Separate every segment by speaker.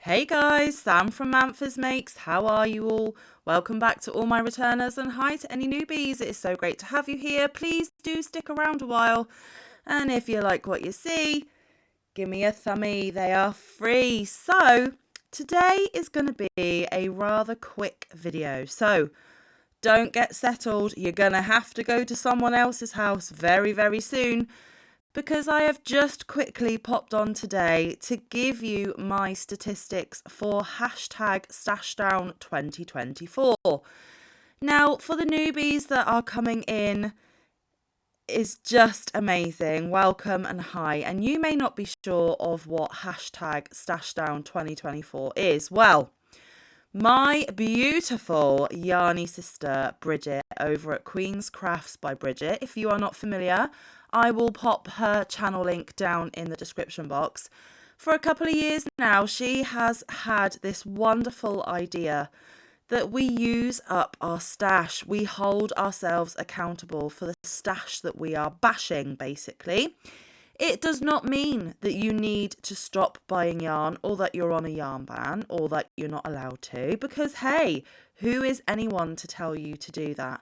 Speaker 1: Hey guys, Sam from Manfa's Makes. How are you all? Welcome back to all my returners and hi to any newbies. It is so great to have you here. Please do stick around a while. And if you like what you see, give me a thumbie. They are free. So today is going to be a rather quick video. So don't get settled. You're going to have to go to someone else's house very, very soon, because I have just quickly popped on today to give you my statistics for hashtag Stashdown 2024. Now, for the newbies that are coming in, is just amazing. Welcome and hi. And you may not be sure of what hashtag Stashdown 2024 is. Well, my beautiful yarny sister Bridget over at Queen's Crafts by Bridget, if you are not familiar, I will pop her channel link down in the description box. For a couple of years now, she has had this wonderful idea that we use up our stash. We hold ourselves accountable for the stash that we are bashing, basically. It does not mean that you need to stop buying yarn or that you're on a yarn ban or that you're not allowed to, because hey, who is anyone to tell you to do that?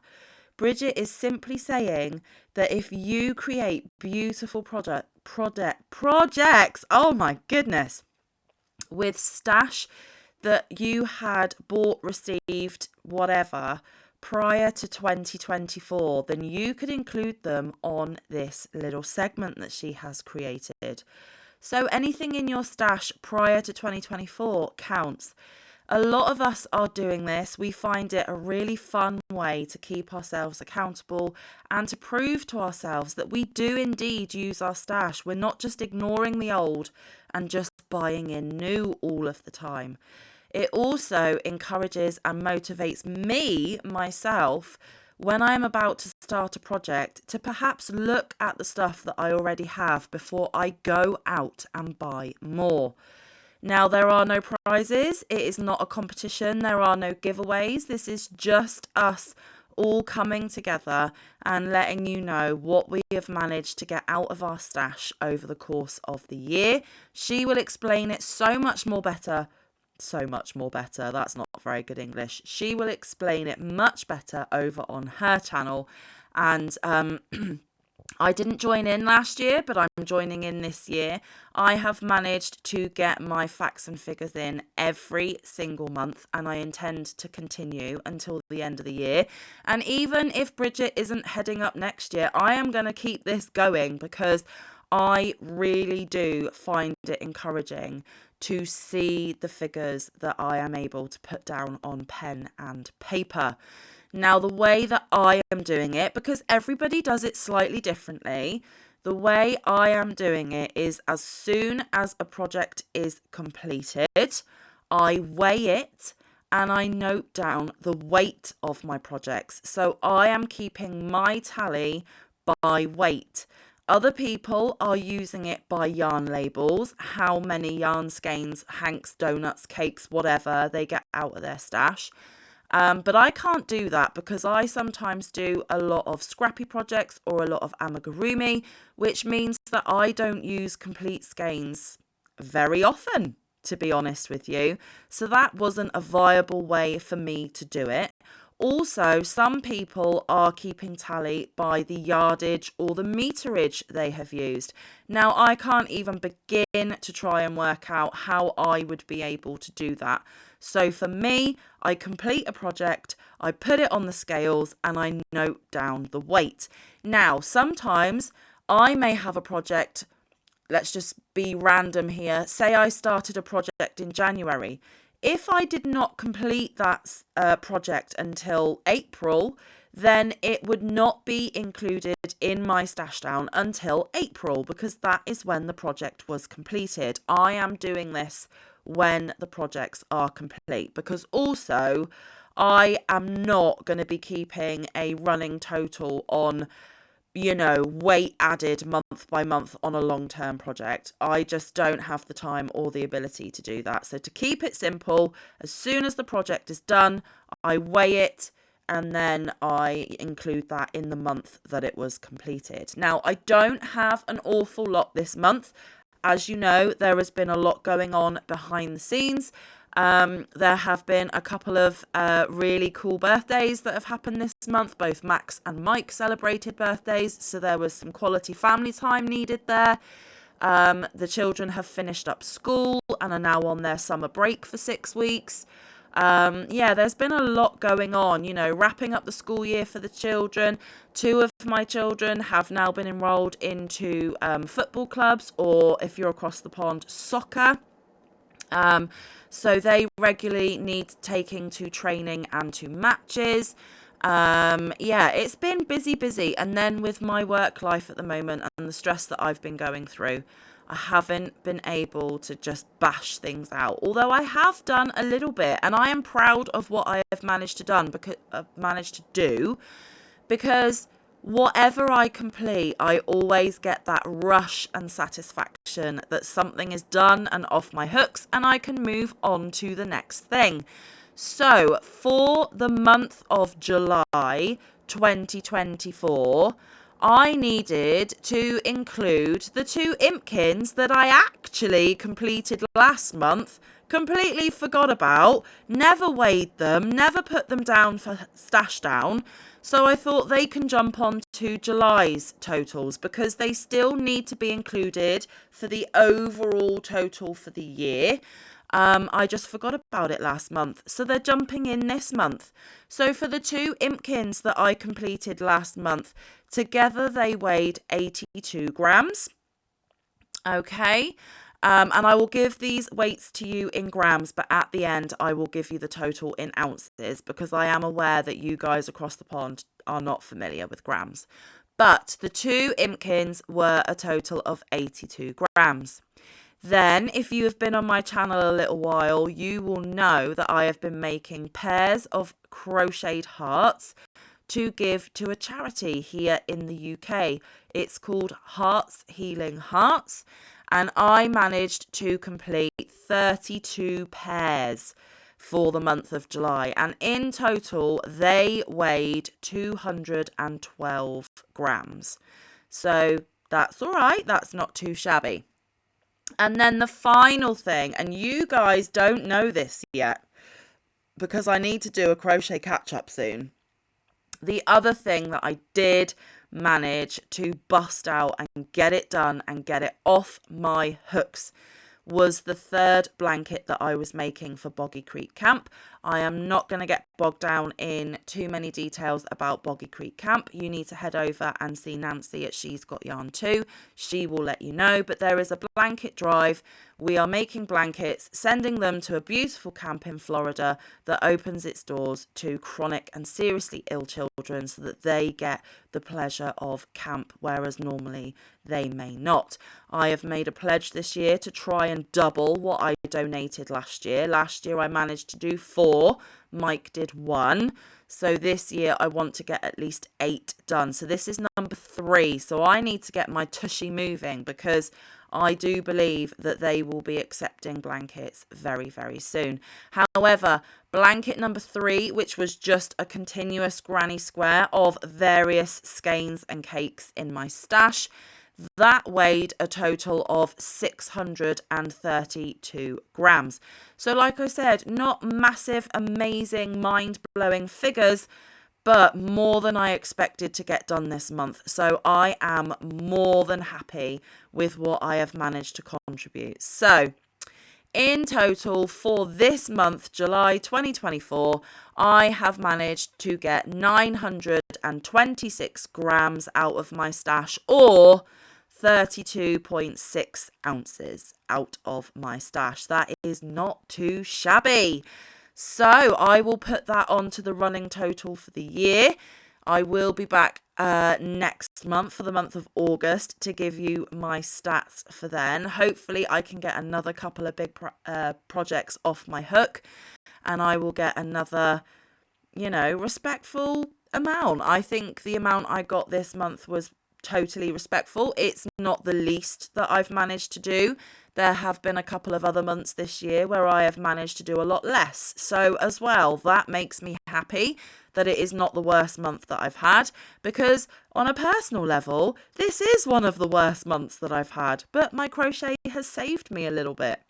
Speaker 1: Bridget is simply saying that if you create beautiful projects, oh my goodness, with stash that you had bought, received, whatever, prior to 2024, then you could include them on this little segment that she has created. So anything in your stash prior to 2024 counts. A lot of us are doing this. We find it a really fun way to keep ourselves accountable and to prove to ourselves that we do indeed use our stash. We're not just ignoring the old and just buying in new all of the time. It also encourages and motivates me, myself, when I am about to start a project, to perhaps look at the stuff that I already have before I go out and buy more. Now, there are no prizes. It is not a competition. There are no giveaways. This is just us all coming together and letting you know what we have managed to get out of our stash over the course of the year. She will explain it so much more better. That's not very good English. She will explain it much better over on her channel. And I didn't join in last year, but I'm joining in this year. I have managed to get my facts and figures in every single month, and I intend to continue until the end of the year. And even if Bridget isn't heading up next year, I am going to keep this going because I really do find it encouraging to see the figures that I am able to put down on pen and paper. Now, the way that I am doing it, because everybody does it slightly differently, the way I am doing it is as soon as a project is completed, I weigh it and I note down the weight of my projects. So I am keeping my tally by weight. Other people are using it by yarn labels, how many yarn skeins, hanks, donuts, cakes, whatever they get out of their stash. But I can't do that because I sometimes do a lot of scrappy projects or a lot of amigurumi, which means that I don't use complete skeins very often, to be honest with you. So that wasn't a viable way for me to do it. Also, some people are keeping tally by the yardage or the meterage they have used. Now, I can't even begin to try and work out how I would be able to do that. So for me, I complete a project, I put it on the scales and I note down the weight. Now, sometimes I may have a project, let's just be random here. Say I started a project in January. If I did not complete that project until April, then it would not be included in my stash down until April because that is when the project was completed. I am doing this when the projects are complete because also I am not going to be keeping a running total on weight added month by month on a long-term project. I just don't have the time or the ability to do that. So to keep it simple, as soon as the project is done, I weigh it and then I include that in the month that it was completed. Now, I don't have an awful lot this month. as you know, there has been a lot going on behind the scenes. There have been a couple of really cool birthdays that have happened this month. Both Max and Mike celebrated birthdays, so there was some quality family time needed there. The children have finished up school and are now on their summer break for 6 weeks. Yeah, there's been a lot going on, wrapping up the school year for the children. 2 of my children have now been enrolled into football clubs, or if you're across the pond, soccer. So they regularly need taking to training and to matches. Yeah, it's been busy. And then with my work life at the moment and the stress that I've been going through, I haven't been able to just bash things out. Although I have done a little bit, and I am proud of what I have managed to do, because whatever I complete, I always get that rush and satisfaction that something is done and off my hooks, and I can move on to the next thing. So for the month of July 2024, I needed to include the 2 Impkins that I actually completed last month, completely forgot about, never weighed them, never put them down for stash down. So I thought they can jump on to July's totals, because they still need to be included for the overall total for the year. I just forgot about it last month, so they're jumping in this month. So for the 2 Impkins that I completed last month, together they weighed 82 grams. Okay. And I will give these weights to you in grams, but at the end I will give you the total in ounces, because I am aware that you guys across the pond are not familiar with grams. But the 2 Impkins were a total of 82 grams. Then, if you have been on my channel a little while, you will know that I have been making pairs of crocheted hearts to give to a charity here in the UK. It's called Hearts Healing Hearts, and I managed to complete 32 pairs for the month of July, and in total they weighed 212 grams. So that's all right, that's not too shabby. And then the final thing, and you guys don't know this yet, because I need to do a crochet catch-up soon. The other thing that I did manage to bust out and get it done and get it off my hooks was the 3rd blanket that I was making for Boggy Creek Camp. I am not going to get bogged down in too many details about Boggy Creek Camp. You need to head over and see Nancy at She's Got Yarn Too. She will let you know, but there is a blanket drive. We are making blankets, sending them to a beautiful camp in Florida that opens its doors to chronic and seriously ill children, so that they get the pleasure of camp, whereas normally they may not. I have made a pledge this year to try and double what I donated last year. Last year I managed to do 4. Mike did 1. So this year I want to get at least 8 done. So this is number 3. So I need to get my tushy moving, because I do believe that they will be accepting blankets very, very soon. However, blanket number 3, which was just a continuous granny square of various skeins and cakes in my stash, that weighed a total of 632 grams. So like I said, not massive, amazing, mind-blowing figures, but more than I expected to get done this month. So I am more than happy with what I have managed to contribute. So in total for this month, July 2024, I have managed to get 926 grams out of my stash, or 32.6 ounces out of my stash. That is not too shabby. So I will put that onto the running total for the year. I will be back next month for the month of August to give you my stats for then. Hopefully I can get another couple of big projects off my hook, and I will get another, respectful amount. I think the amount I got this month was totally respectful. It's not the least that I've managed to do. There have been a couple of other months this year where I have managed to do a lot less. So as well, that makes me happy that it is not the worst month that I've had, because on a personal level, this is one of the worst months that I've had, but my crochet has saved me a little bit.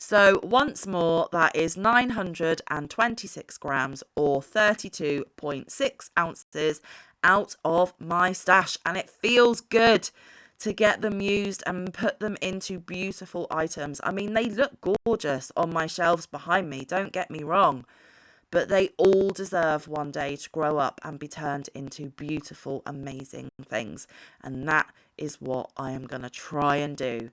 Speaker 1: So once more, that is 926 grams or 32.6 ounces out of my stash, and it feels good to get them used and put them into beautiful items. I mean, they look gorgeous on my shelves behind me, don't get me wrong, but they all deserve one day to grow up and be turned into beautiful, amazing things. And that is what I am going to try and do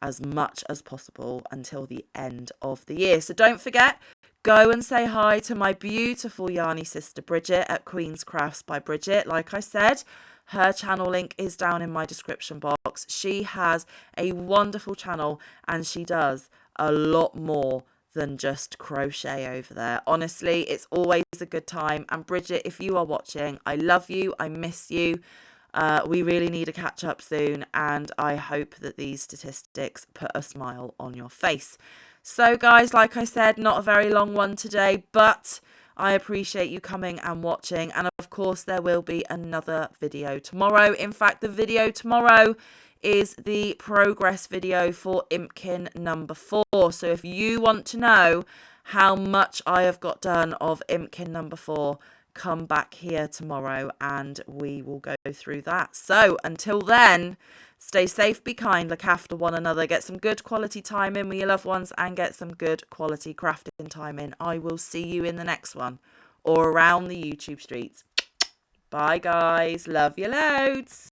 Speaker 1: as much as possible until the end of the year. So don't forget, go and say hi to my beautiful yarny sister Bridget at Queen's Crafts by Bridget. Like I said, her channel link is down in my description box. She has a wonderful channel and she does a lot more than just crochet over there. Honestly, it's always a good time. And Bridget, if you are watching, I love you. I miss you. We really need to catch up soon, and I hope that these statistics put a smile on your face. So guys, like I said, not a very long one today, but I appreciate you coming and watching, and of course there will be another video tomorrow. In fact, the video tomorrow is the progress video for Impkin number 4. So if you want to know how much I have got done of Impkin number 4, come back here tomorrow and we will go through that. So until then, stay safe, be kind, look after one another, get some good quality time in with your loved ones, and get some good quality crafting time in. I will see you in the next one or around the YouTube streets. Bye guys, love you loads.